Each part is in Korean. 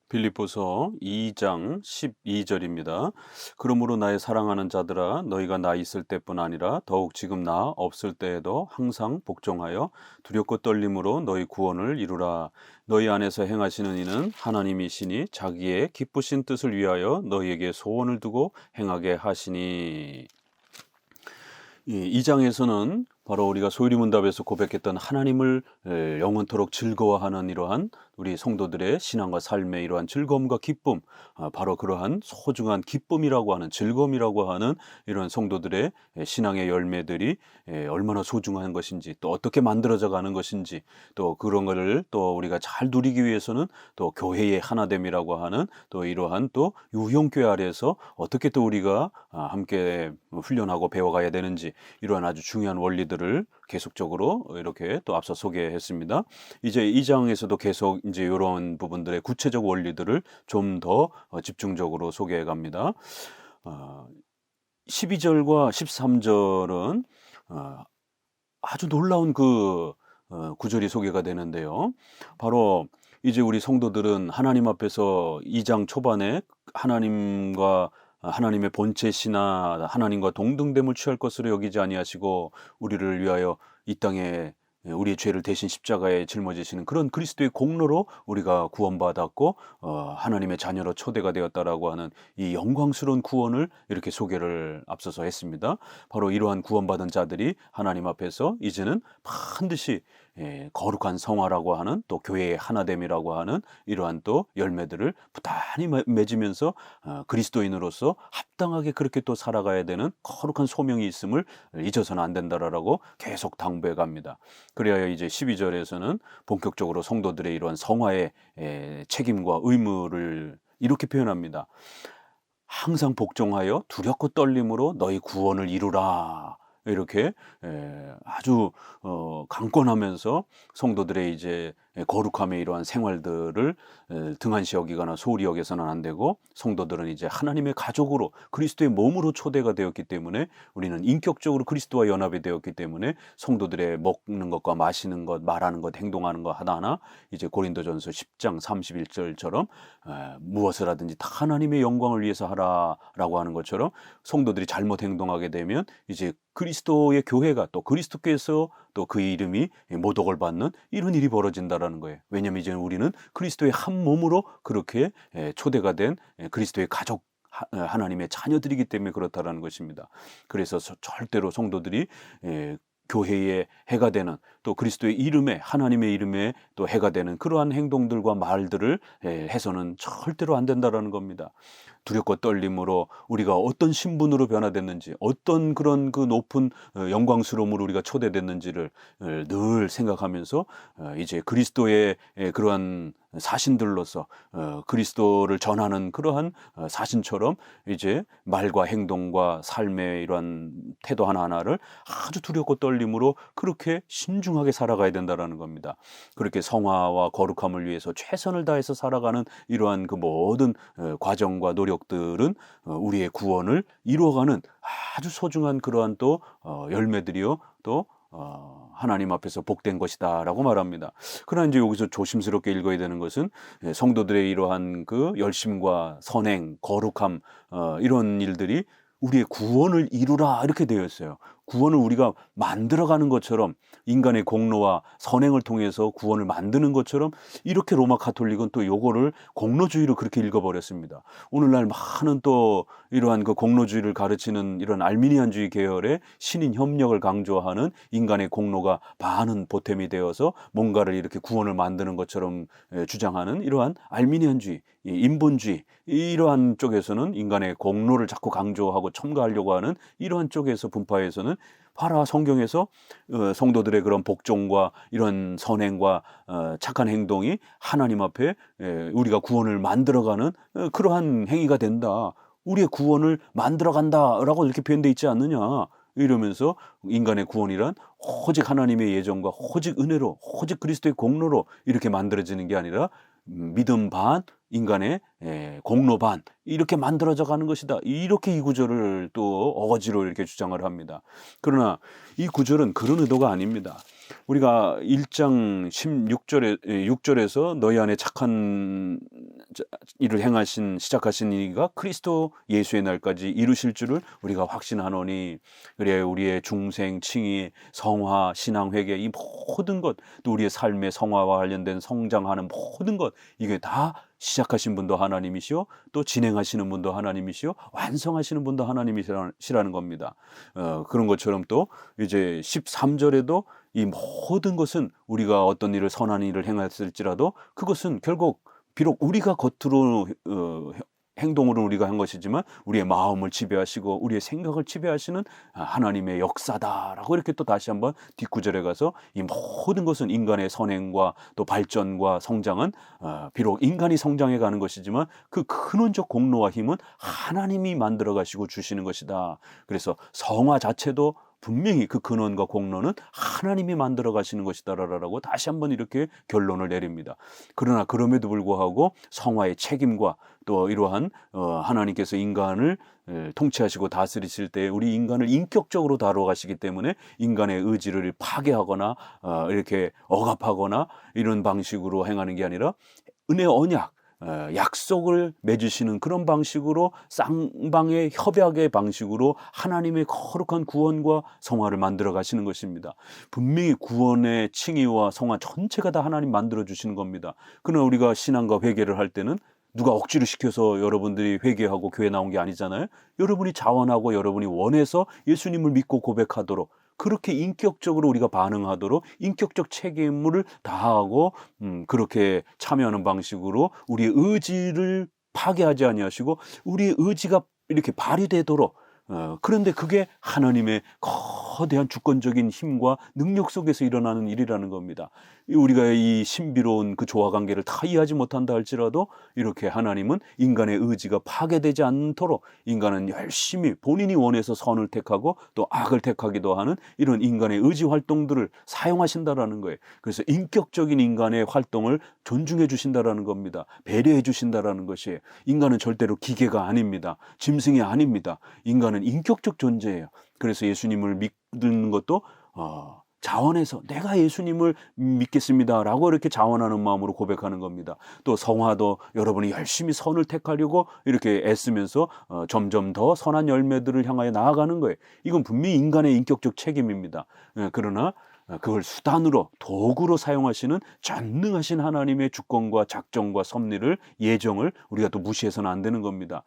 빌립보서 2장 12절입니다. 그러므로 나의 사랑하는 자들아 너희가 나 있을 때뿐 아니라 더욱 지금 나 없을 때에도 항상 복종하여 두렵고 떨림으로 너희 구원을 이루라. 너희 안에서 행하시는 이는 하나님이시니 자기의 기쁘신 뜻을 위하여 너희에게 소원을 두고 행하게 하시니. 이 장에서는 바로 우리가 소유리문답에서 고백했던 하나님을 영원토록 즐거워하는 이러한 우리 성도들의 신앙과 삶의 이러한 즐거움과 기쁨, 바로 그러한 소중한 기쁨이라고 하는 즐거움이라고 하는 이러한 성도들의 신앙의 열매들이 얼마나 소중한 것인지, 또 어떻게 만들어져 가는 것인지, 또 그런 것을 또 우리가 잘 누리기 위해서는 또 교회의 하나됨이라고 하는 또 이러한 또 유형교회 아래에서 어떻게 또 우리가 함께 훈련하고 배워가야 되는지, 이러한 아주 중요한 원리들을 계속적으로 이렇게 또 앞서 소개했습니다. 이제 이 장에서도 계속 이제 이런 부분들의 구체적 원리들을 좀 더 집중적으로 소개해 갑니다. 12절과 13절은 아주 놀라운 그 구절이 소개가 되는데요. 바로 이제 우리 성도들은 하나님 앞에서 2장 초반에 하나님과 하나님의 본체시나 하나님과 동등됨을 취할 것으로 여기지 아니하시고 우리를 위하여 이 땅에 우리의 죄를 대신 십자가에 짊어지시는 그런 그리스도의 공로로 우리가 구원받았고 하나님의 자녀로 초대가 되었다라고 하는 이 영광스러운 구원을 이렇게 소개를 앞서서 했습니다. 바로 이러한 구원받은 자들이 하나님 앞에서 이제는 반드시 거룩한 성화라고 하는 또 교회의 하나됨이라고 하는 이러한 또 열매들을 부단히 맺으면서 그리스도인으로서 합당하게 그렇게 또 살아가야 되는 거룩한 소명이 있음을 잊어서는 안 된다라고 계속 당부해 갑니다. 그래야 이제 12절에서는 본격적으로 성도들의 이러한 성화의 책임과 의무를 이렇게 표현합니다. 항상 복종하여 두렵고 떨림으로 너희 구원을 이루라. 이렇게 아주 강권하면서 성도들의 이제 거룩함의 이러한 생활들을 등한시 여기거나 소홀히 여겨서는 안 되고, 성도들은 이제 하나님의 가족으로 그리스도의 몸으로 초대가 되었기 때문에 우리는 인격적으로 그리스도와 연합이 되었기 때문에 성도들의 먹는 것과 마시는 것, 말하는 것, 행동하는 것 하나하나 이제 고린도전서 10장 31절처럼 무엇을 하든지 다 하나님의 영광을 위해서 하라라고 하는 것처럼 성도들이 잘못 행동하게 되면 이제 그리스도의 교회가 또 그리스도께서 또 그 이름이 모독을 받는 이런 일이 벌어진다라는 거예요. 왜냐하면 이제 우리는 그리스도의 한 몸으로 그렇게 초대가 된 그리스도의 가족 하나님의 자녀들이기 때문에 그렇다라는 것입니다. 그래서 절대로 성도들이 교회의 해가 되는 또 그리스도의 이름에 하나님의 이름에 또 해가 되는 그러한 행동들과 말들을 해서는 절대로 안 된다라는 겁니다. 두렵고 떨림으로 우리가 어떤 신분으로 변화됐는지, 어떤 그런 그 높은 영광스러움으로 우리가 초대됐는지를 늘 생각하면서 이제 그리스도의 그러한 사신들로서 그리스도를 전하는 그러한 사신처럼 이제 말과 행동과 삶의 이러한 태도 하나하나를 아주 두렵고 떨림으로 그렇게 신중하게 살아가야 된다라는 겁니다. 그렇게 성화와 거룩함을 위해서 최선을 다해서 살아가는 이러한 그 모든 과정과 노력들은 우리의 구원을 이루어가는 아주 소중한 그러한 또 열매들이요 또 하나님 앞에서 복된 것이다라고 말합니다. 그러나 이제 여기서 조심스럽게 읽어야 되는 것은 성도들의 이러한 그 열심과 선행, 거룩함 이런 일들이 우리의 구원을 이루라 이렇게 되어 있어요. 구원을 우리가 만들어가는 것처럼 인간의 공로와 선행을 통해서 구원을 만드는 것처럼 이렇게 로마 가톨릭은 또 요거를 공로주의로 그렇게 읽어버렸습니다. 오늘날 많은 또 이러한 그 공로주의를 가르치는 이런 알미니안주의 계열의 신인 협력을 강조하는 인간의 공로가 많은 보탬이 되어서 뭔가를 이렇게 구원을 만드는 것처럼 주장하는 이러한 알미니안주의, 인본주의 이러한 쪽에서는 인간의 공로를 자꾸 강조하고 첨가하려고 하는 이러한 쪽에서 분파에서는 봐라 성경에서 성도들의 그런 복종과 이런 선행과 착한 행동이 하나님 앞에 우리가 구원을 만들어가는 그러한 행위가 된다. 우리의 구원을 만들어간다라고 이렇게 표현되어 있지 않느냐. 이러면서 인간의 구원이란 오직 하나님의 예정과 오직 은혜로 오직 그리스도의 공로로 이렇게 만들어지는 게 아니라 믿음 반 인간의 공로 반 이렇게 만들어져 가는 것이다. 이렇게 이 구절을 또 어거지로 이렇게 주장을 합니다. 그러나 이 구절은 그런 의도가 아닙니다. 우리가 1장 16절에 6절에서 너희 안에 일을 시작하신 이가 그리스도 예수의 날까지 이루실 줄을 우리가 확신하노니, 그래 우리의 중생, 칭의, 성화, 신앙회개, 이 모든 것, 또 우리의 삶의 성화와 관련된 성장하는 모든 것, 이게 다 시작하신 분도 하나님이시오, 또 진행하시는 분도 하나님이시오, 완성하시는 분도 하나님이시라는 겁니다. 그런 것처럼 또 이제 13절에도 이 모든 것은 우리가 어떤 일을 선한 일을 행했을지라도 그것은 결국 비록 우리가 겉으로 행동으로 우리가 한 것이지만 우리의 마음을 지배하시고 우리의 생각을 지배하시는 하나님의 역사다라고 이렇게 또 다시 한번 뒷구절에 가서 이 모든 것은 인간의 선행과 또 발전과 성장은 비록 인간이 성장해 가는 것이지만 그 근원적 공로와 힘은 하나님이 만들어 가시고 주시는 것이다. 그래서 성화 자체도 분명히 그 근원과 공로는 하나님이 만들어 가시는 것이다라고 다시 한번 이렇게 결론을 내립니다. 그러나 그럼에도 불구하고 성화의 책임과 또 이러한 하나님께서 인간을 통치하시고 다스리실 때 우리 인간을 인격적으로 다뤄가시기 때문에 인간의 의지를 파괴하거나 이렇게 억압하거나 이런 방식으로 행하는 게 아니라 은혜 언약, 약속을 맺으시는 그런 방식으로 쌍방의 협약의 방식으로 하나님의 거룩한 구원과 성화를 만들어 가시는 것입니다. 분명히 구원의 칭의와 성화 전체가 다 하나님 만들어 주시는 겁니다. 그러나 우리가 신앙과 회개를 할 때는 누가 억지로 시켜서 여러분들이 회개하고 교회 나온 게 아니잖아요. 여러분이 자원하고 여러분이 원해서 예수님을 믿고 고백하도록, 그렇게 인격적으로 우리가 반응하도록 인격적 책임을 다하고 그렇게 참여하는 방식으로 우리의 의지를 파괴하지 아니하시고 우리의 의지가 이렇게 발휘되도록, 그런데 그게 하나님의 거대한 주권적인 힘과 능력 속에서 일어나는 일이라는 겁니다. 우리가 이 신비로운 그 조화 관계를 다 이해하지 못한다 할지라도 이렇게 하나님은 인간의 의지가 파괴되지 않도록 인간은 열심히 본인이 원해서 선을 택하고 또 악을 택하기도 하는 이런 인간의 의지 활동들을 사용하신다라는 거예요. 그래서 인격적인 인간의 활동을 존중해 주신다라는 겁니다. 배려해 주신다라는 것이에요. 인간은 절대로 기계가 아닙니다. 짐승이 아닙니다. 인간은 인격적 존재예요. 그래서 예수님을 믿는 것도 자원해서 내가 예수님을 믿겠습니다라고 이렇게 자원하는 마음으로 고백하는 겁니다. 또 성화도 여러분이 열심히 선을 택하려고 이렇게 애쓰면서 점점 더 선한 열매들을 향하여 나아가는 거예요. 이건 분명히 인간의 인격적 책임입니다. 그러나 그걸 수단으로, 도구로 사용하시는 전능하신 하나님의 주권과 작정과 섭리를, 예정을 우리가 또 무시해서는 안 되는 겁니다.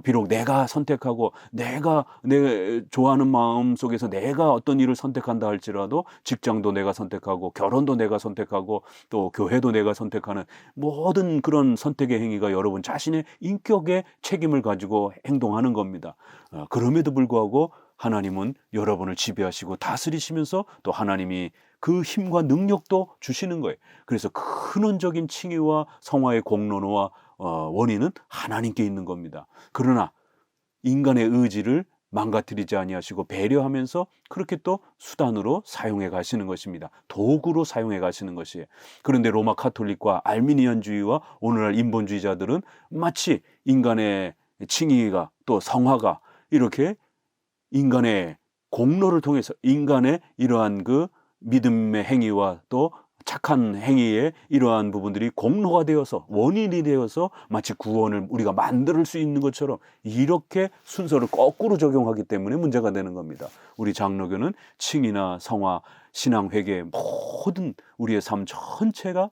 비록 내가 선택하고 내가 좋아하는 마음 속에서 내가 어떤 일을 선택한다 할지라도 직장도 내가 선택하고 결혼도 내가 선택하고 또 교회도 내가 선택하는 모든 그런 선택의 행위가 여러분 자신의 인격의 책임을 가지고 행동하는 겁니다. 그럼에도 불구하고 하나님은 여러분을 지배하시고 다스리시면서 또 하나님이 그 힘과 능력도 주시는 거예요. 그래서 근원적인 칭의와 성화의 공로와 원인은 하나님께 있는 겁니다. 그러나 인간의 의지를 망가뜨리지 아니하시고 배려하면서 그렇게 또 수단으로 사용해 가시는 것입니다. 도구로 사용해 가시는 것이에요. 그런데 로마 카톨릭과 알미니안주의와 오늘날 인본주의자들은 마치 인간의 칭의가 또 성화가 이렇게 인간의 공로를 통해서 인간의 이러한 그 믿음의 행위와 또 착한 행위의 이러한 부분들이 공로가 되어서 원인이 되어서 마치 구원을 우리가 만들 수 있는 것처럼 이렇게 순서를 거꾸로 적용하기 때문에 문제가 되는 겁니다. 우리 장로교는 칭의나 성화, 신앙회개 모든 우리의 삶 전체가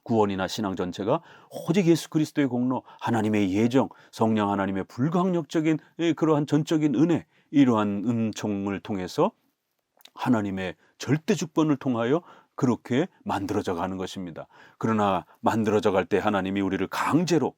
구원이나 신앙 전체가 오직 예수 그리스도의 공로, 하나님의 예정, 성령 하나님의 불강력적인 그러한 전적인 은혜, 이러한 은총을 통해서 하나님의 절대 주권을 통하여 그렇게 만들어져 가는 것입니다. 그러나 만들어져 갈 때 하나님이 우리를 강제로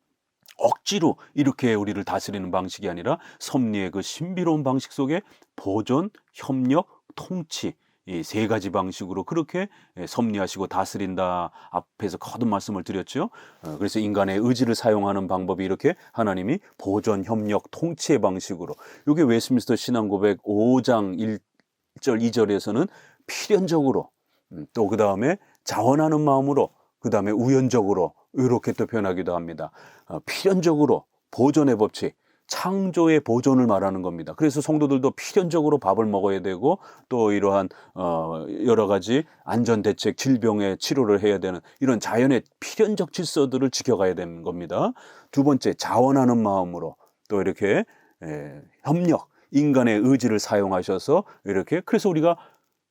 억지로 이렇게 우리를 다스리는 방식이 아니라 섭리의 그 신비로운 방식 속에 보존, 협력, 통치, 이 세 가지 방식으로 그렇게 섭리하시고 다스린다. 앞에서 거듭 말씀을 드렸죠. 그래서 인간의 의지를 사용하는 방법이 이렇게 하나님이 보존, 협력, 통치의 방식으로. 이게 웨스트민스터 신앙고백 5장 1절 2절에서는 필연적으로, 또 그 다음에 자원하는 마음으로, 그 다음에 우연적으로 이렇게 또 표현하기도 합니다. 필연적으로 보존의 법칙, 창조의 보존을 말하는 겁니다. 그래서 성도들도 필연적으로 밥을 먹어야 되고 또 이러한 여러 가지 안전 대책, 질병의 치료를 해야 되는 이런 자연의 필연적 질서들을 지켜가야 되는 겁니다. 두 번째, 자원하는 마음으로 또 이렇게 협력, 인간의 의지를 사용하셔서 이렇게, 그래서 우리가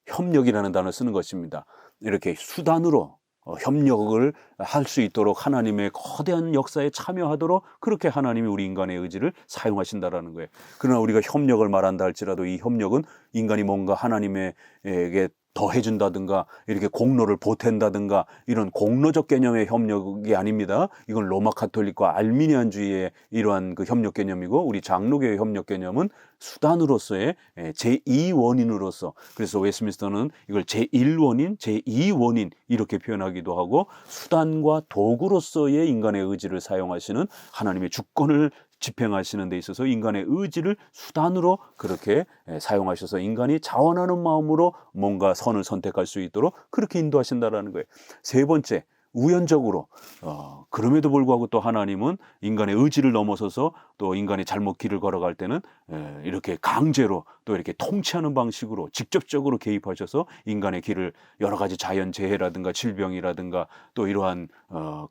협력이라는 단어를 쓰는 것입니다. 이렇게 수단으로 협력을 할 수 있도록 하나님의 거대한 역사에 참여하도록 그렇게 하나님이 우리 인간의 의지를 사용하신다라는 거예요. 그러나 우리가 협력을 말한다 할지라도 이 협력은 인간이 뭔가 하나님에게 더 해준다든가 이렇게 공로를 보탠다든가 이런 공로적 개념의 협력이 아닙니다. 이건 로마 카톨릭과 알미니안주의의 이러한 그 협력 개념이고, 우리 장로교의 협력 개념은 수단으로서의 제2원인으로서, 그래서 웨스민스터는 이걸 제1원인, 제2원인 이렇게 표현하기도 하고, 수단과 도구로서의 인간의 의지를 사용하시는 하나님의 주권을 집행하시는 데 있어서 인간의 의지를 수단으로 그렇게 사용하셔서 인간이 자원하는 마음으로 뭔가 선을 선택할 수 있도록 그렇게 인도하신다라는 거예요. 세 번째, 우연적으로 그럼에도 불구하고 또 하나님은 인간의 의지를 넘어서서 또 인간이 잘못 길을 걸어갈 때는 이렇게 강제로 또 이렇게 통치하는 방식으로 직접적으로 개입하셔서 인간의 길을 여러 가지 자연재해라든가 질병이라든가 또 이러한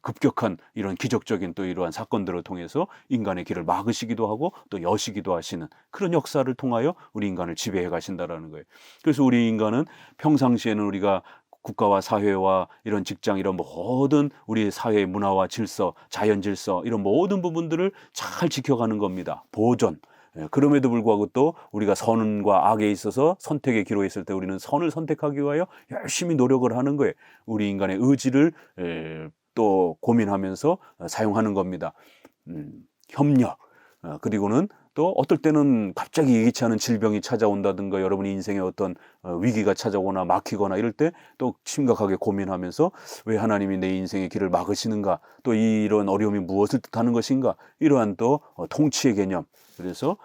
급격한 이런 기적적인 또 이러한 사건들을 통해서 인간의 길을 막으시기도 하고 또 여시기도 하시는 그런 역사를 통하여 우리 인간을 지배해 가신다라는 거예요. 그래서 우리 인간은 평상시에는 우리가 국가와 사회와 이런 직장, 이런 모든 우리 사회의 문화와 질서, 자연 질서, 이런 모든 부분들을 잘 지켜가는 겁니다. 보존. 그럼에도 불구하고 또 우리가 선과 악에 있어서 선택의 기로에 있을 때 우리는 선을 선택하기 위하여 열심히 노력을 하는 거예요. 우리 인간의 의지를 또 고민하면서 사용하는 겁니다. 협력. 그리고는 또 어떨 때는 갑자기 예기치 않은 질병이 찾아온다든가 여러분의 인생에 어떤 위기가 찾아오거나 막히거나 이럴 때 또 심각하게 고민하면서 왜 하나님이 내 인생의 길을 막으시는가, 또 이런 어려움이 무엇을 뜻하는 것인가, 이러한 또 통치의 개념. 그래서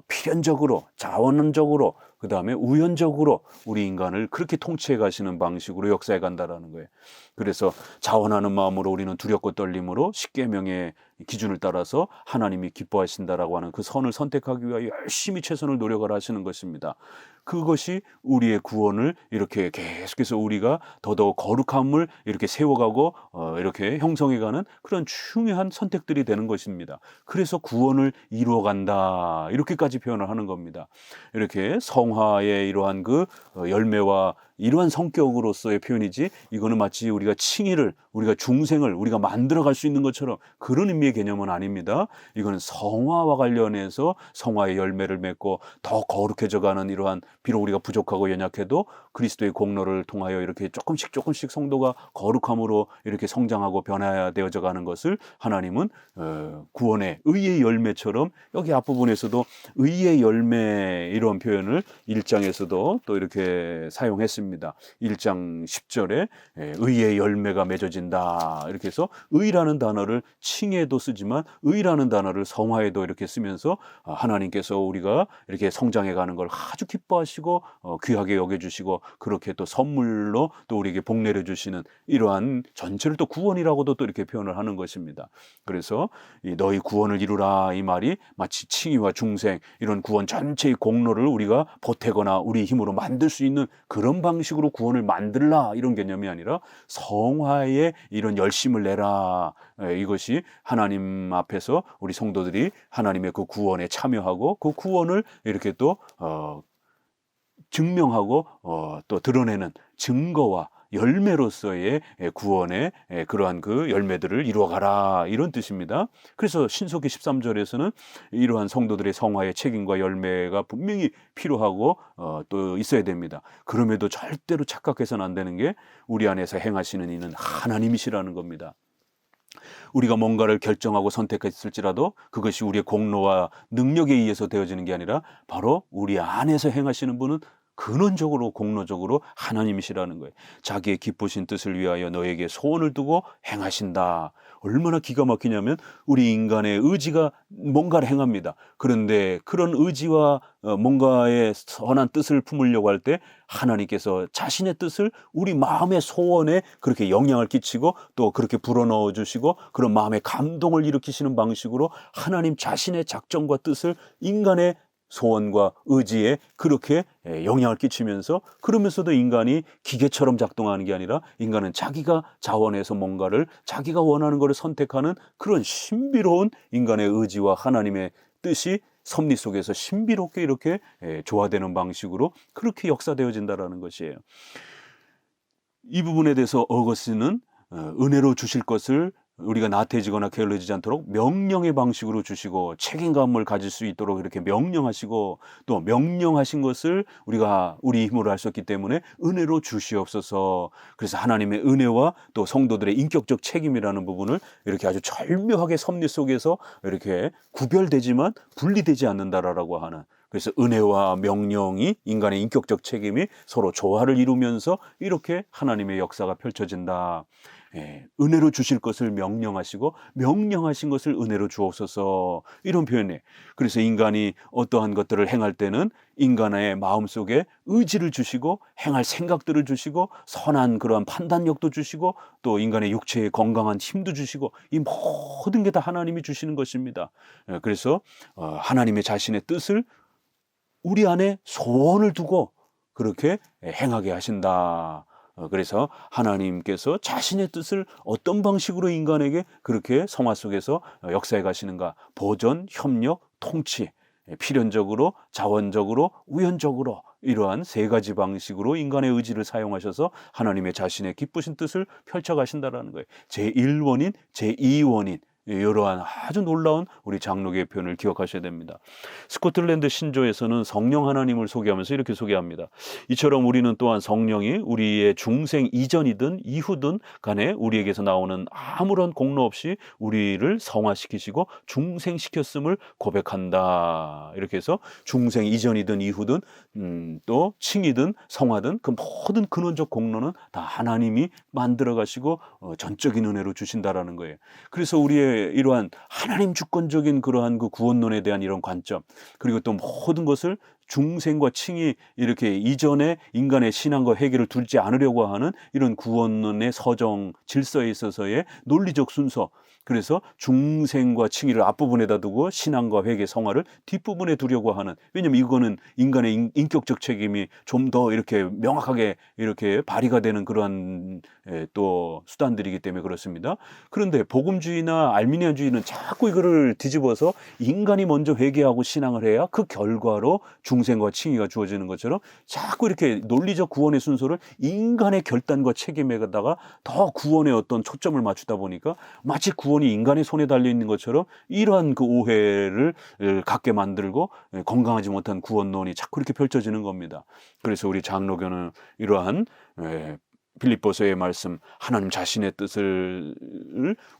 필연적으로, 자원적으로, 그 다음에 우연적으로 우리 인간을 그렇게 통치해 가시는 방식으로 역사해 간다라는 거예요. 그래서 자원하는 마음으로 우리는 두렵고 떨림으로 십계명의 기준을 따라서 하나님이 기뻐하신다라고 하는 그 선을 선택하기 위하여 열심히 최선을 노력을 하시는 것입니다. 그것이 우리의 구원을 이렇게 계속해서 우리가 더더욱 거룩함을 이렇게 세워가고 이렇게 형성해가는 그런 중요한 선택들이 되는 것입니다. 그래서 구원을 이루어간다, 이렇게까지 표현을 하는 겁니다. 이렇게 성화의 이러한 그 열매와 이러한 성격으로서의 표현이지, 이거는 마치 우리가 칭의를, 우리가 중생을 우리가 만들어갈 수 있는 것처럼 그런 의미의 개념은 아닙니다. 이거는 성화와 관련해서 성화의 열매를 맺고 더 거룩해져가는 이러한, 비록 우리가 부족하고 연약해도 그리스도의 공로를 통하여 이렇게 조금씩 성도가 거룩함으로 이렇게 성장하고 변화되어져 가는 것을 하나님은 구원의 의의 열매처럼, 여기 앞부분에서도 의의 열매 이런 표현을 1장에서도 또 이렇게 사용했습니다. 1장 10절에 의의 열매가 맺어진다, 이렇게 해서 의라는 단어를 칭에도 쓰지만 의라는 단어를 성화에도 이렇게 쓰면서 하나님께서 우리가 이렇게 성장해가는 걸 아주 기뻐하시고 귀하게 여겨주시고 그렇게 또 선물로 또 우리에게 복 내려주시는 이러한 전체를 또 구원이라고도 또 이렇게 표현을 하는 것입니다. 그래서 이 너희 구원을 이루라, 이 말이 마치 칭의와 중생 이런 구원 전체의 공로를 우리가 보태거나 우리 힘으로 만들 수 있는 그런 방식으로 구원을 만들라, 이런 개념이 아니라 성화에 이런 열심을 내라, 이것이 하나님 앞에서 우리 성도들이 하나님의 그 구원에 참여하고 그 구원을 이렇게 또 증명하고 또 드러내는 증거와 열매로서의 구원의 그러한 그 열매들을 이루어가라, 이런 뜻입니다. 그래서 신속기 13절에서는 이러한 성도들의 성화의 책임과 열매가 분명히 필요하고 또 있어야 됩니다. 그럼에도 절대로 착각해서는 안 되는 게 우리 안에서 행하시는 이는 하나님이시라는 겁니다. 우리가 뭔가를 결정하고 선택했을지라도 그것이 우리의 공로와 능력에 의해서 되어지는 게 아니라 바로 우리 안에서 행하시는 분은 근원적으로 공로적으로 하나님이시라는 거예요. 자기의 기쁘신 뜻을 위하여 너에게 소원을 두고 행하신다. 얼마나 기가 막히냐면 우리 인간의 의지가 뭔가를 행합니다. 그런데 그런 의지와 뭔가의 선한 뜻을 품으려고 할 때 하나님께서 자신의 뜻을 우리 마음의 소원에 그렇게 영향을 끼치고 또 그렇게 불어넣어 주시고 그런 마음의 감동을 일으키시는 방식으로 하나님 자신의 작정과 뜻을 인간의 소원과 의지에 그렇게 영향을 끼치면서, 그러면서도 인간이 기계처럼 작동하는 게 아니라 인간은 자기가 자원해서 뭔가를 자기가 원하는 것을 선택하는 그런 신비로운 인간의 의지와 하나님의 뜻이 섭리 속에서 신비롭게 이렇게 조화되는 방식으로 그렇게 역사되어진다라는 것이에요. 이 부분에 대해서 어거스틴은 은혜로 주실 것을 우리가 나태해지거나 게을러지지 않도록 명령의 방식으로 주시고 책임감을 가질 수 있도록 이렇게 명령하시고, 또 명령하신 것을 우리가 우리 힘으로 할 수 없기 때문에 은혜로 주시옵소서. 그래서 하나님의 은혜와 또 성도들의 인격적 책임이라는 부분을 이렇게 아주 절묘하게 섭리 속에서 이렇게 구별되지만 분리되지 않는다라고 하는, 그래서 은혜와 명령이, 인간의 인격적 책임이 서로 조화를 이루면서 이렇게 하나님의 역사가 펼쳐진다. 은혜로 주실 것을 명령하시고 명령하신 것을 은혜로 주옵소서, 이런 표현이에요. 그래서 인간이 어떠한 것들을 행할 때는 인간의 마음속에 의지를 주시고 행할 생각들을 주시고 선한 그러한 판단력도 주시고 또 인간의 육체에 건강한 힘도 주시고, 이 모든 게 다 하나님이 주시는 것입니다. 그래서 하나님의 자신의 뜻을 우리 안에 소원을 두고 그렇게 행하게 하신다. 그래서 하나님께서 자신의 뜻을 어떤 방식으로 인간에게 그렇게 성화 속에서 역사해 가시는가. 보전, 협력, 통치, 필연적으로, 자원적으로, 우연적으로, 이러한 세 가지 방식으로 인간의 의지를 사용하셔서 하나님의 자신의 기쁘신 뜻을 펼쳐 가신다라는 거예요. 제1원인, 제2원인, 이러한 아주 놀라운 우리 장로교의 표현을 기억하셔야 됩니다. 스코틀랜드 신조에서는 성령 하나님을 소개하면서 이렇게 소개합니다. 이처럼 우리는 또한 성령이 우리의 중생 이전이든 이후든 간에 우리에게서 나오는 아무런 공로 없이 우리를 성화시키시고 중생시켰음을 고백한다. 이렇게 해서 중생 이전이든 이후든 또 칭이든 성화든 그 모든 근원적 공로는 다 하나님이 만들어 가시고 전적인 은혜로 주신다라는 거예요. 그래서 우리의 이러한 하나님 주권적인 그러한 그 구원론에 대한 이런 관점, 그리고 또 모든 것을 중생과 칭이 이렇게 이전에 인간의 신앙과 회개를 두지 않으려고 하는 이런 구원론의 서정 질서에 있어서의 논리적 순서, 그래서 중생과 칭의를 앞부분에다 두고 신앙과 회개 성화를 뒷부분에 두려고 하는, 왜냐하면 이거는 인간의 인격적 책임이 좀 더 이렇게 명확하게 이렇게 발휘가 되는 그러한 또 수단들이기 때문에 그렇습니다. 그런데 복음주의나 알미니안주의는 자꾸 이거를 뒤집어서 인간이 먼저 회개하고 신앙을 해야 그 결과로 중생과 칭의가 주어지는 것처럼 자꾸 이렇게 논리적 구원의 순서를 인간의 결단과 책임에다가 더 구원의 어떤 초점을 맞추다 보니까 마치 구원이 인간의 손에 달려있는 것처럼 이러한 그 오해를 갖게 만들고 건강하지 못한 구원론이 자꾸 이렇게 펼쳐지는 겁니다. 그래서 우리 장로교는 이러한 빌립보서의 말씀, 하나님 자신의 뜻을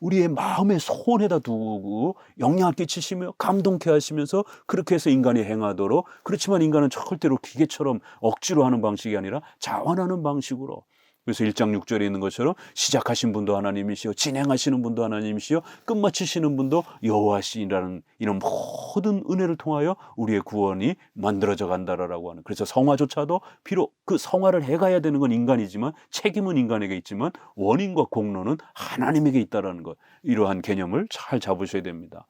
우리의 마음의 소원에다 두고 영향을 끼치시며 감동케 하시면서 그렇게 해서 인간이 행하도록, 그렇지만 인간은 절대로 기계처럼 억지로 하는 방식이 아니라 자원하는 방식으로, 그래서 1장 6절에 있는 것처럼 시작하신 분도 하나님이시요 진행하시는 분도 하나님이시요 끝마치시는 분도 여호와시라는 이런 모든 은혜를 통하여 우리의 구원이 만들어져 간다라고 하는, 그래서 성화조차도 비록 그 성화를 해가야 되는 건 인간이지만 책임은 인간에게 있지만 원인과 공로는 하나님에게 있다라는 것, 이러한 개념을 잘 잡으셔야 됩니다.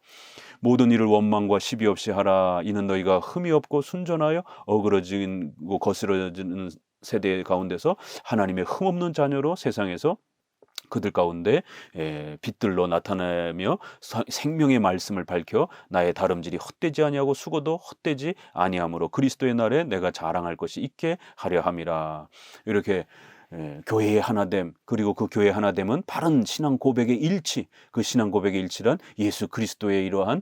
모든 일을 원망과 시비 없이 하라. 이는 너희가 흠이 없고 순전하여 어그러지고 거스러지는 세대 가운데서 하나님의 흠없는 자녀로 세상에서 그들 가운데 빛들로 나타나며 생명의 말씀을 밝혀 나의 다름질이 헛되지 아니하고 수고도 헛되지 아니하므로 그리스도의 날에 내가 자랑할 것이 있게 하려 함이라. 이렇게 교회의 하나됨, 그리고 그 교회의 하나됨은 바른 신앙 고백의 일치, 그 신앙 고백의 일치란 예수 그리스도의 이러한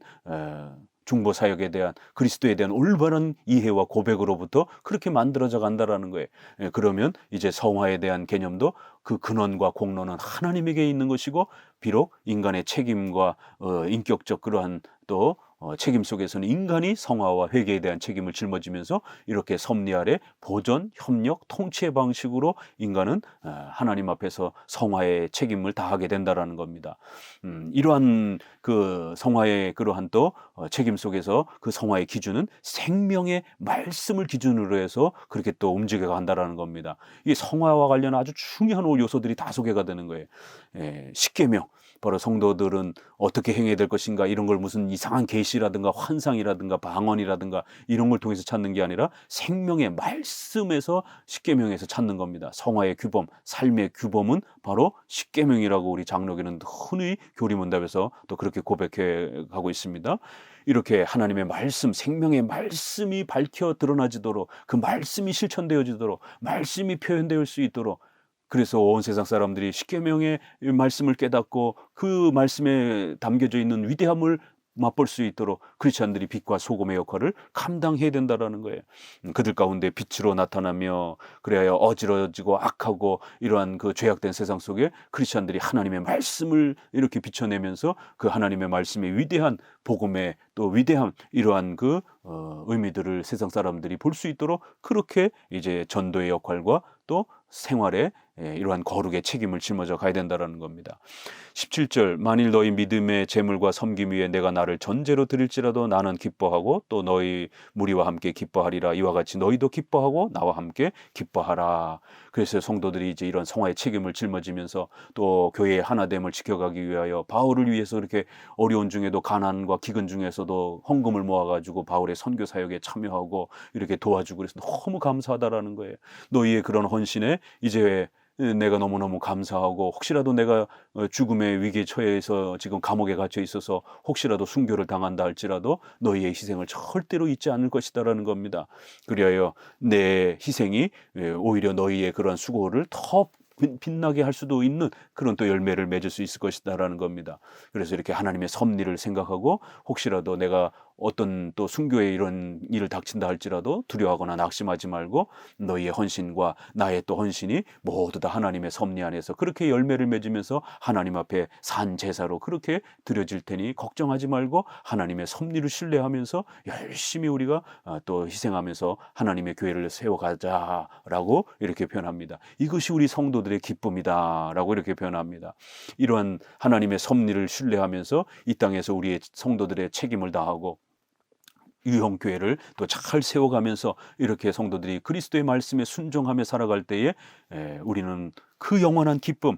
중보 사역에 대한 그리스도에 대한 올바른 이해와 고백으로부터 그렇게 만들어져 간다라는 거예요. 그러면 이제 성화에 대한 개념도 그 근원과 공로는 하나님에게 있는 것이고, 비록 인간의 책임과 인격적 그러한 또 책임 속에서는 인간이 성화와 회개에 대한 책임을 짊어지면서 이렇게 섭리 아래 보존, 협력, 통치의 방식으로 인간은 하나님 앞에서 성화의 책임을 다하게 된다라는 겁니다. 이러한 그 성화의 그러한 또 책임 속에서 그 성화의 기준은 생명의 말씀을 기준으로 해서 그렇게 또 움직여 간다라는 겁니다. 이 성화와 관련한 아주 중요한 요소들이 다 소개가 되는 거예요. 십계명, 바로 성도들은 어떻게 행해야 될 것인가, 이런 걸 무슨 이상한 계시라든가 환상이라든가 방언이라든가 이런 걸 통해서 찾는 게 아니라 생명의 말씀에서 십계명에서 찾는 겁니다. 성화의 규범, 삶의 규범은 바로 십계명이라고 우리 장로교는 흔히 교리문답에서 또 그렇게 고백해 가고 있습니다. 이렇게 하나님의 말씀, 생명의 말씀이 밝혀 드러나지도록, 그 말씀이 실천되어지도록, 말씀이 표현될 수 있도록, 그래서 온 세상 사람들이 십계명의 말씀을 깨닫고 그 말씀에 담겨져 있는 위대함을 맛볼 수 있도록 크리스찬들이 빛과 소금의 역할을 감당해야 된다라는 거예요. 그들 가운데 빛으로 나타나며 그래야 어지러지고 악하고 이러한 그 죄악된 세상 속에 크리스찬들이 하나님의 말씀을 이렇게 비춰내면서 그 하나님의 말씀의 위대한 복음의 또 위대한 이러한 그 의미들을 세상 사람들이 볼 수 있도록 그렇게 이제 전도의 역할과 또 생활에 이러한 거룩의 책임을 짊어져 가야 된다는 겁니다. 17절, 만일 너희 믿음의 재물과 섬김 위에 내가 나를 전제로 드릴지라도 나는 기뻐하고 또 너희 무리와 함께 기뻐하리라. 이와 같이 너희도 기뻐하고 나와 함께 기뻐하라. 그래서 성도들이 이제 이런 성화의 책임을 짊어지면서 또 교회의 하나됨을 지켜가기 위하여 바울을 위해서 이렇게 어려운 중에도 가난과 기근 중에서도 헌금을 모아가지고 바울의 선교 사역에 참여하고 이렇게 도와주고 그래서 너무 감사하다라는 거예요. 너희의 그런 헌신에 이제 내가 너무너무 감사하고, 혹시라도 내가 죽음의 위기에 처해서 지금 감옥에 갇혀 있어서 혹시라도 순교를 당한다 할지라도 너희의 희생을 절대로 잊지 않을 것이다라는 겁니다. 그리하여 내 희생이 오히려 너희의 그런 수고를 더 빛나게 할 수도 있는 그런 또 열매를 맺을 수 있을 것이다라는 겁니다. 그래서 이렇게 하나님의 섭리를 생각하고 혹시라도 내가 어떤 또 순교에 이런 일을 닥친다 할지라도 두려워하거나 낙심하지 말고 너희의 헌신과 나의 또 헌신이 모두 다 하나님의 섭리 안에서 그렇게 열매를 맺으면서 하나님 앞에 산 제사로 그렇게 드려질 테니 걱정하지 말고 하나님의 섭리를 신뢰하면서 열심히 우리가 또 희생하면서 하나님의 교회를 세워가자라고 이렇게 표현합니다. 이것이 우리 성도들의 기쁨이다라고 이렇게 표현합니다. 이러한 하나님의 섭리를 신뢰하면서 이 땅에서 우리의 성도들의 책임을 다하고 유형교회를 또 잘 세워가면서 이렇게 성도들이 그리스도의 말씀에 순종하며 살아갈 때에 우리는 그 영원한 기쁨,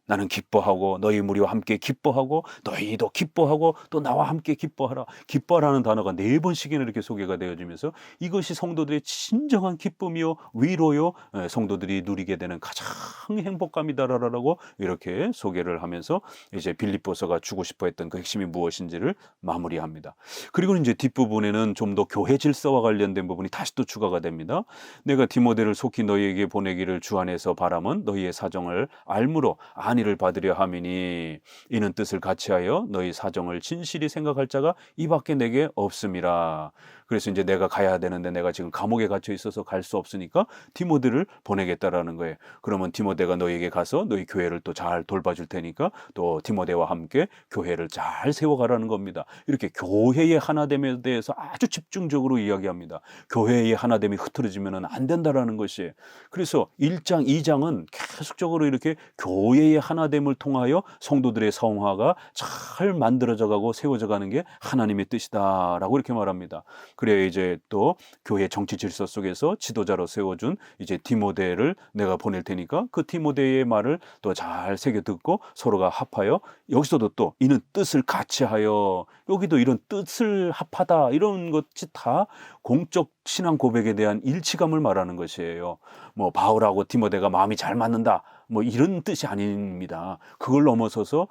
나는 기뻐하고 너희 무리와 함께 기뻐하고 너희도 기뻐하고 또 나와 함께 기뻐하라. 기뻐하라는 단어가 4번씩이나 이렇게 소개가 되어지면서 이것이 성도들의 진정한 기쁨이요 위로요 성도들이 누리게 되는 가장 행복감이다라고 이렇게 소개를 하면서 이제 빌립보서가 주고 싶어 했던 그 핵심이 무엇인지를 마무리합니다. 그리고 이제 뒷부분에는 좀 더 교회 질서와 관련된 부분이 다시 또 추가가 됩니다. 내가 디모데를 속히 너희에게 보내기를 주 안에서 바람은 너희의 사정을 알므로 안위를 받으려 함이니 이는 뜻을 같이하여 너희 사정을 진실히 생각할 자가 이 밖에 내게 없음이라. 그래서 이제 내가 가야 되는데 내가 지금 감옥에 갇혀 있어서 갈 수 없으니까 디모데를 보내겠다라는 거예요. 그러면 디모데가 너희에게 가서 너희 교회를 또 잘 돌봐줄 테니까 또 디모데와 함께 교회를 잘 세워가라는 겁니다. 이렇게 교회의 하나됨에 대해서 아주 집중적으로 이야기합니다. 교회의 하나됨이 흐트러지면 안 된다라는 것이. 그래서 1장, 2장은 계속적으로 이렇게 교회의 하나됨을 통하여 성도들의 성화가 잘 만들어져 가고 세워져 가는 게 하나님의 뜻이다라고 이렇게 말합니다. 그래야 이제 또 교회 정치 질서 속에서 지도자로 세워준 이제 디모데를 내가 보낼 테니까 그 디모데의 말을 또 잘 새겨 듣고 서로가 합하여 여기서도 또 이는 뜻을 같이 하여 여기도 이런 뜻을 합하다 이런 것이 다 공적 신앙 고백에 대한 일치감을 말하는 것이에요. 뭐 바울하고 디모데가 마음이 잘 맞는다 뭐 이런 뜻이 아닙니다. 그걸 넘어서서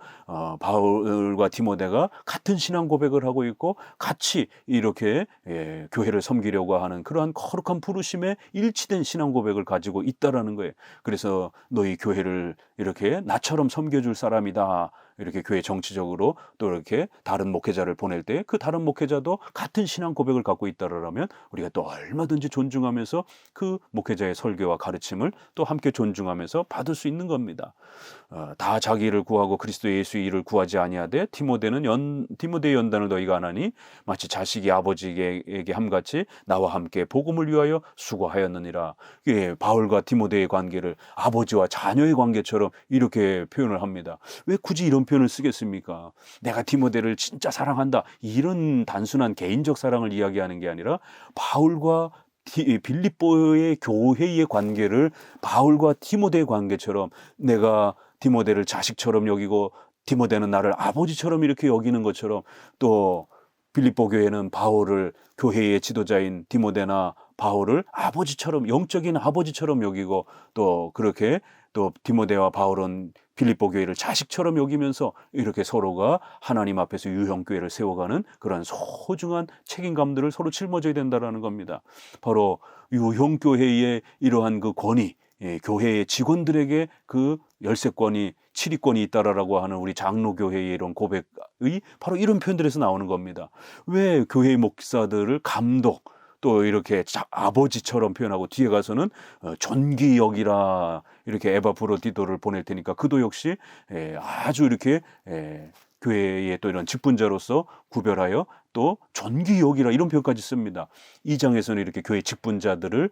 바울과 디모데가 같은 신앙 고백을 하고 있고 같이 이렇게 교회를 섬기려고 하는 그러한 거룩한 부르심에 일치된 신앙 고백을 가지고 있다라는 거예요. 그래서 너희 교회를 이렇게 나처럼 섬겨줄 사람이다. 이렇게 교회 정치적으로 또 이렇게 다른 목회자를 보낼 때 그 다른 목회자도 같은 신앙 고백을 갖고 있다라면 우리가 또 얼마든지 존중하면서 그 목회자의 설교와 가르침을 또 함께 존중하면서 받을 수 있는 겁니다. 다 자기 일을 구하고 그리스도 예수의 일을 구하지 아니하되 디모데의 연단을 너희가 안 하니 마치 자식이 아버지에게 함같이 나와 함께 복음을 위하여 수고하였느니라. 예, 바울과 디모데의 관계를 아버지와 자녀의 관계처럼 이렇게 표현을 합니다. 왜 굳이 이런 표현을 쓰겠습니까? 내가 디모데를 진짜 사랑한다, 이런 단순한 개인적 사랑을 이야기하는 게 아니라 바울과 빌립보의 교회의 관계를 바울과 디모데의 관계처럼 내가 디모데를 자식처럼 여기고 디모데는 나를 아버지처럼 이렇게 여기는 것처럼, 또 빌립보 교회는 바울을, 교회의 지도자인 디모데나 바울을 아버지처럼, 영적인 아버지처럼 여기고, 또 그렇게 또 디모데와 바울은 빌립보 교회를 자식처럼 여기면서 이렇게 서로가 하나님 앞에서 유형교회를 세워가는 그런 소중한 책임감들을 서로 짊어져야 된다는 겁니다. 바로 유형교회의 이러한 그 권위, 교회의 직원들에게 그 열쇠권이, 치리권이 있다라고 하는 우리 장로교회의 이런 고백이 바로 이런 표현들에서 나오는 겁니다. 왜 교회의 목사들을 감독, 또 이렇게 아버지처럼 표현하고 뒤에 가서는 존귀 여기라 이렇게 에바브로디도를 보낼 테니까 그도 역시 아주 이렇게 교회의 또 이런 직분자로서 구별하여 또 존귀 여기라 이런 표현까지 씁니다. 2장에서는 이렇게 교회 직분자들을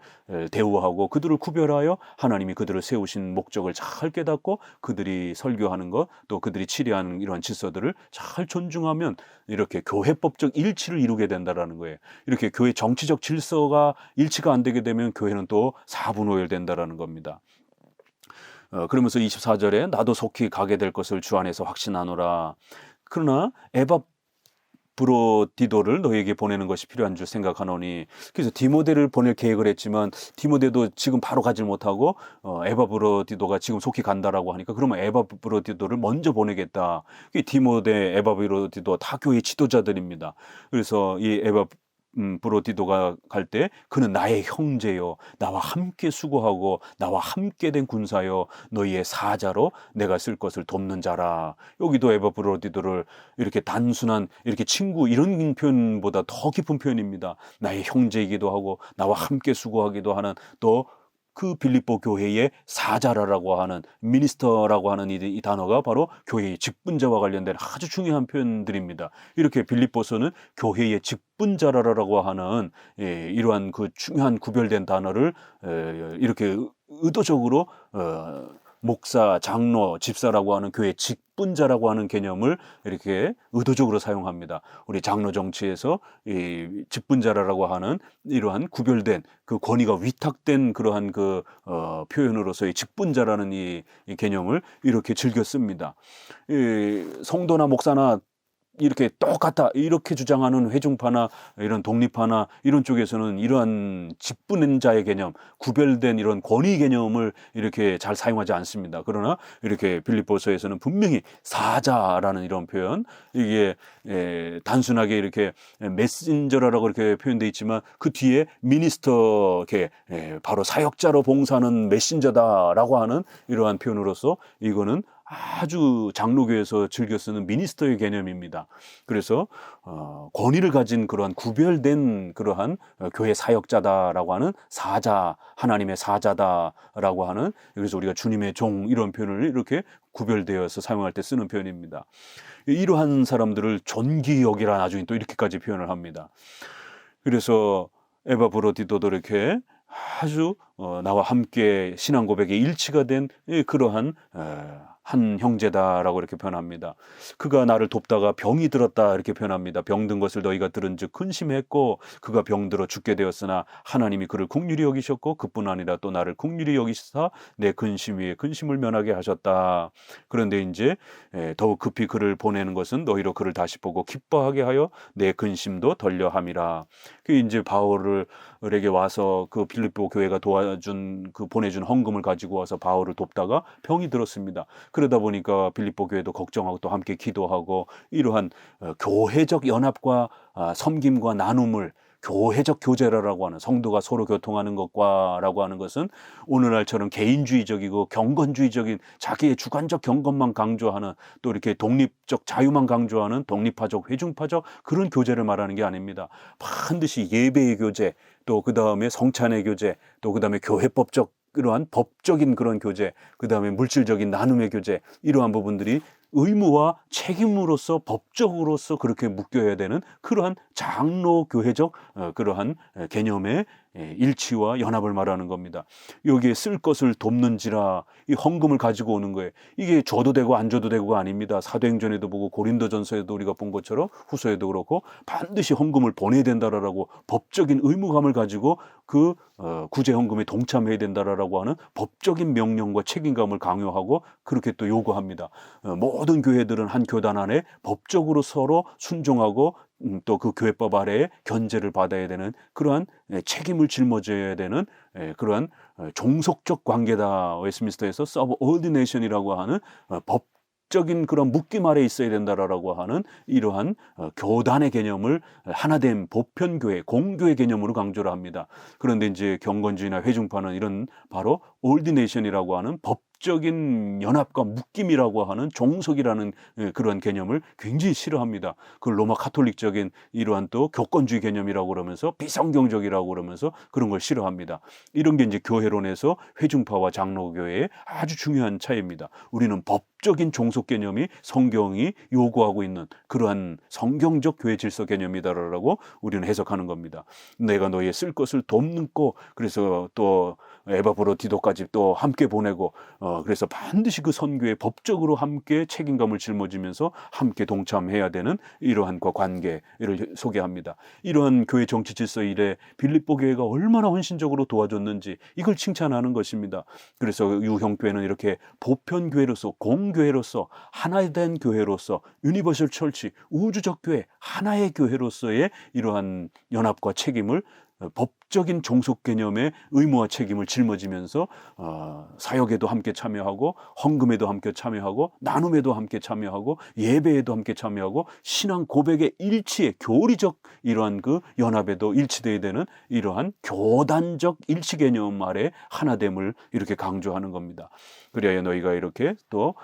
대우하고 그들을 구별하여 하나님이 그들을 세우신 목적을 잘 깨닫고 그들이 설교하는 것, 또 그들이 치리하는 이런 질서들을 잘 존중하면 이렇게 교회법적 일치를 이루게 된다라는 거예요. 이렇게 교회 정치적 질서가 일치가 안 되게 되면 교회는 또 사분오열된다라는 겁니다. 그러면서 24절에 나도 속히 가게 될 것을 주 안에서 확신하노라. 그러나 에바브로디도를 너에게 보내는 것이 필요한 줄 생각하노니. 그래서 디모데를 보낼 계획을 했지만 디모데도 지금 바로 가지 못하고 에바브로디도가 지금 속히 간다라고 하니까 그러면 에바브로디도를 먼저 보내겠다. 디모데, 에바브로디도 다 교회 지도자들입니다. 그래서 이 브로디도가 갈 때 그는 나의 형제요, 나와 함께 수고하고 나와 함께 된 군사요, 너희의 사자로 내가 쓸 것을 돕는 자라. 여기도 에바브로디도를 이렇게 단순한 이렇게 친구 이런 표현보다 더 깊은 표현입니다. 나의 형제이기도 하고 나와 함께 수고하기도 하는, 또 그 빌립보 교회의 사자라고 하는, 미니스터라고 하는 이 단어가 바로 교회의 직분자와 관련된 아주 중요한 표현들입니다. 이렇게 빌립보서는 교회의 직분자라고 하는 이러한 그 중요한 구별된 단어를 이렇게 의도적으로 목사, 장로, 집사라고 하는 교회 직분자라고 하는 개념을 이렇게 의도적으로 사용합니다. 우리 장로 정치에서 이 직분자라고 하는 이러한 구별된 그 권위가 위탁된 그러한 그 표현으로서의 직분자라는 이 개념을 이렇게 즐겨 씁니다. 성도나 목사나 이렇게 똑같다 이렇게 주장하는 회중파나 이런 독립파나 이런 쪽에서는 이러한 직분자의 개념, 구별된 이런 권위 개념을 이렇게 잘 사용하지 않습니다. 그러나 이렇게 빌립보서에서는 분명히 사자라는 이런 표현, 이게 단순하게 이렇게 메신저라고 이렇게 표현되어 있지만 그 뒤에 미니스터, 바로 사역자로 봉사하는 메신저다라고 하는 이러한 표현으로서 이거는 아주 장로교에서 즐겨 쓰는 미니스터의 개념입니다. 그래서 권위를 가진 그러한 구별된 그러한 교회 사역자다라고 하는 사자, 하나님의 사자다라고 하는, 그래서 우리가 주님의 종 이런 표현을 이렇게 구별되어서 사용할 때 쓰는 표현입니다. 이러한 사람들을 존귀 여기라 나중에 또 이렇게까지 표현을 합니다. 그래서 에바브로디도도 이렇게 아주 나와 함께 신앙 고백에 일치가 된 그러한 한 형제다라고 이렇게 표현합니다. 그가 나를 돕다가 병이 들었다 이렇게 표현합니다. 병든 것을 너희가 들은즉 근심했고 그가 병들어 죽게 되었으나 하나님이 그를 긍휼히 여기셨고 그뿐 아니라 또 나를 긍휼히 여기시사 내 근심 위에 근심을 면하게 하셨다. 그런데 이제 더욱 급히 그를 보내는 것은 너희로 그를 다시 보고 기뻐하게 하여 내 근심도 덜려함이라. 그 이제 바울에게 와서 그 빌립보 교회가 도와준 그 보내준 헌금을 가지고 와서 바울을 돕다가 병이 들었습니다. 그러다 보니까 빌립보 교회도 걱정하고 또 함께 기도하고 이러한 교회적 연합과 섬김과 나눔을, 교회적 교제라고 하는 성도가 서로 교통하는 것과라고 하는 것은 오늘날처럼 개인주의적이고 경건주의적인 자기의 주관적 경건만 강조하는 또 이렇게 독립적 자유만 강조하는 독립파적 회중파적 그런 교제를 말하는 게 아닙니다. 반드시 예배의 교제 또 그 다음에 성찬의 교제 또 그 다음에 교회법적 이러한 법적인 그런 교제 그 다음에 물질적인 나눔의 교제 이러한 부분들이 의무와 책임으로서 법적으로서 그렇게 묶여야 되는 그러한 장로교회적 그러한 개념의 일치와 연합을 말하는 겁니다. 여기에 쓸 것을 돕는지라 이 헌금을 가지고 오는 거예요. 이게 줘도 되고 안 줘도 되고가 아닙니다. 사도행전에도 보고 고린도전서에도 우리가 본 것처럼 후서에도 그렇고 반드시 헌금을 보내야 된다라고 법적인 의무감을 가지고 그 구제 헌금에 동참해야 된다라고 하는 법적인 명령과 책임감을 강요하고 그렇게 또 요구합니다. 모든 교회들은 한 교단 안에 법적으로 서로 순종하고 또 그 교회법 아래에 견제를 받아야 되는 그러한 책임을 짊어져야 되는 그러한 종속적 관계다. 웨스트민스터에서 서브오디네이션이라고 하는 법적인 그런 묶임 아래에 있어야 된다라고 하는 이러한 교단의 개념을 하나된 보편교회, 공교회 개념으로 강조를 합니다. 그런데 이제 경건주의나 회중파는 이런 바로 올디네이션이라고 하는 법적인 연합과 묶임이라고 하는 종속이라는 그런 개념을 굉장히 싫어합니다. 그 로마 카톨릭적인 이러한 또 교권주의 개념이라고 그러면서 비성경적이라고 그러면서 그런 걸 싫어합니다. 이런 게 이제 교회론에서 회중파와 장로교회의 아주 중요한 차이입니다. 우리는 법적인 종속 개념이 성경이 요구하고 있는 그러한 성경적 교회 질서 개념이다라고 우리는 해석하는 겁니다. 내가 너희의 쓸 것을 돕고 그래서 또 에바브로디도까지 또 함께 보내고 그래서 반드시 그 선교에 법적으로 함께 책임감을 짊어지면서 함께 동참해야 되는 이러한 관계를 소개합니다. 이러한 교회 정치 질서 이래 빌립보 교회가 얼마나 헌신적으로 도와줬는지 이걸 칭찬하는 것입니다. 그래서 유형교회는 이렇게 보편교회로서 공교회로서 하나의 된 교회로서 유니버설 철치 우주적 교회 하나의 교회로서의 이러한 연합과 책임을 법적인 종속 개념의 의무와 책임을 짊어지면서 사역에도 함께 참여하고 헌금에도 함께 참여하고 나눔에도 함께 참여하고 예배에도 함께 참여하고 신앙 고백의 일치의 교리적 이러한 그 연합에도 일치되어야 되는 이러한 교단적 일치 개념 아래 하나됨을 이렇게 강조하는 겁니다. 그래야 너희가 이렇게 또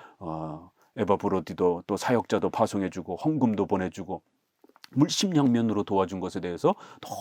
에바브로디도 또 사역자도 파송해주고 헌금도 보내주고 물심양면으로 도와준 것에 대해서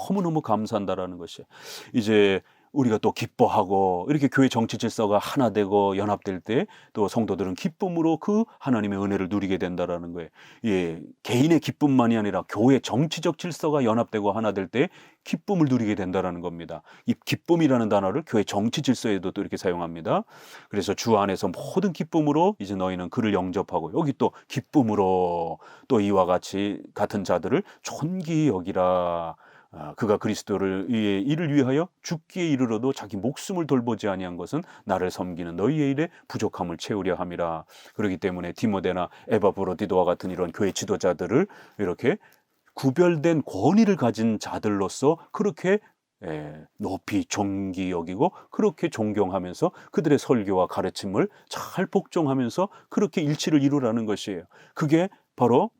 너무너무 감사한다라는 것이 이제 우리가 또 기뻐하고 이렇게 교회 정치 질서가 하나 되고 연합될 때 또 성도들은 기쁨으로 그 하나님의 은혜를 누리게 된다라는 거예요. 예, 개인의 기쁨만이 아니라 교회 정치적 질서가 연합되고 하나 될 때 기쁨을 누리게 된다라는 겁니다. 이 기쁨이라는 단어를 교회 정치 질서에도 또 이렇게 사용합니다. 그래서 주 안에서 모든 기쁨으로 이제 너희는 그를 영접하고 여기 또 기쁨으로 또 이와 같은 자들을 존귀히 여기라. 그가 그리스도를 이를 위하여 죽기에 이르러도 자기 목숨을 돌보지 아니한 것은 나를 섬기는 너희의 일에 부족함을 채우려 함이라. 그렇기 때문에 디모데나 에바브로디도와 같은 이런 교회 지도자들을 이렇게 구별된 권위를 가진 자들로서 그렇게 높이 존귀 여기고 그렇게 존경하면서 그들의 설교와 가르침을 잘 복종하면서 그렇게 일치를 이루라는 것이에요. 그게 바로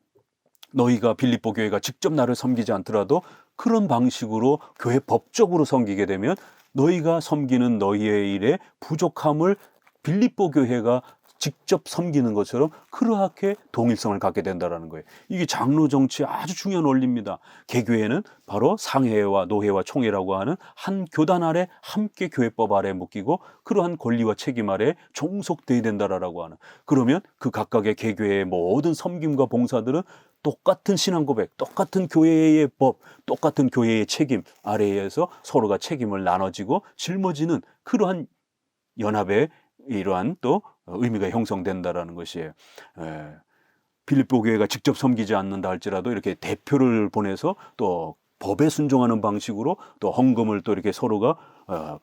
너희가 빌립보 교회가 직접 나를 섬기지 않더라도 그런 방식으로 교회 법적으로 섬기게 되면 너희가 섬기는 너희의 일에 부족함을 빌립보 교회가 직접 섬기는 것처럼 그렇게 동일성을 갖게 된다는 거예요. 이게 장로 정치의 아주 중요한 원리입니다. 개교회는 바로 상회와 노회와 총회라고 하는 한 교단 아래 함께 교회법 아래 묶이고 그러한 권리와 책임 아래 종속돼야 된다라고 하는. 그러면 그 각각의 개교회의 모든 섬김과 봉사들은 똑같은 신앙 고백, 똑같은 교회의 법, 똑같은 교회의 책임 아래에서 서로가 책임을 나눠지고 짊어지는 그러한 연합의 이러한 또 의미가 형성된다라는 것이에요. 빌립보 교회가 직접 섬기지 않는다 할지라도 이렇게 대표를 보내서 또 법에 순종하는 방식으로 또 헌금을 또 이렇게 서로가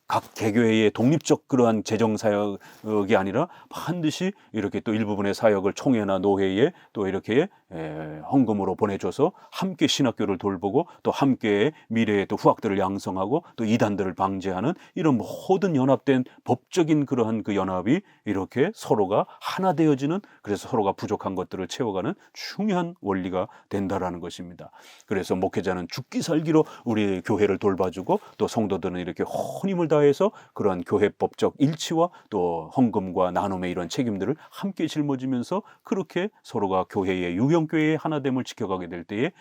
각 개교회의 독립적 그러한 재정 사역이 아니라 반드시 이렇게 또 일부분의 사역을 총회나 노회에 또 이렇게 헌금으로 보내줘서 함께 신학교를 돌보고 또 함께 미래의 또 후학들을 양성하고 또 이단들을 방지하는 이런 모든 연합된 법적인 그러한 그 연합이 이렇게 서로가 하나 되어지는, 그래서 서로가 부족한 것들을 채워가는 중요한 원리가 된다라는 것입니다. 그래서 목회자는 죽기 살기로 우리 교회를 돌봐주고 또 성도들은 이렇게 혼힘을 다해서 그러한 교회법적 일치와 또 헌금과 나눔의 이런 책임들을 함께 짊어지면서 그렇게 서로가 교회의 유형교회의 하나됨을 지켜가게 될 때에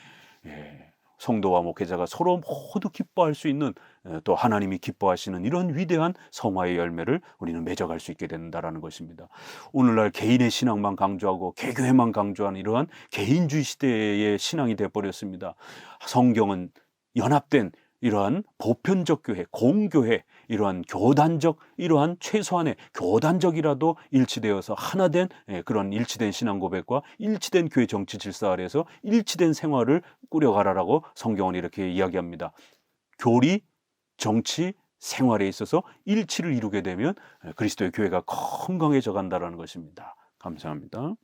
성도와 목회자가 서로 모두 기뻐할 수 있는, 또 하나님이 기뻐하시는 이런 위대한 성화의 열매를 우리는 맺어갈 수 있게 된다라는 것입니다. 오늘날 개인의 신앙만 강조하고 개교회만 강조하는 이러한 개인주의 시대의 신앙이 되어버렸습니다. 성경은 연합된 이러한 보편적 교회, 공교회, 이러한 교단적, 이러한 최소한의 교단적이라도 일치되어서 하나된 그런 일치된 신앙 고백과 일치된 교회 정치 질서 아래에서 일치된 생활을 꾸려가라라고 성경은 이렇게 이야기합니다. 교리, 정치, 생활에 있어서 일치를 이루게 되면 그리스도의 교회가 건강해져 간다는 것입니다. 감사합니다.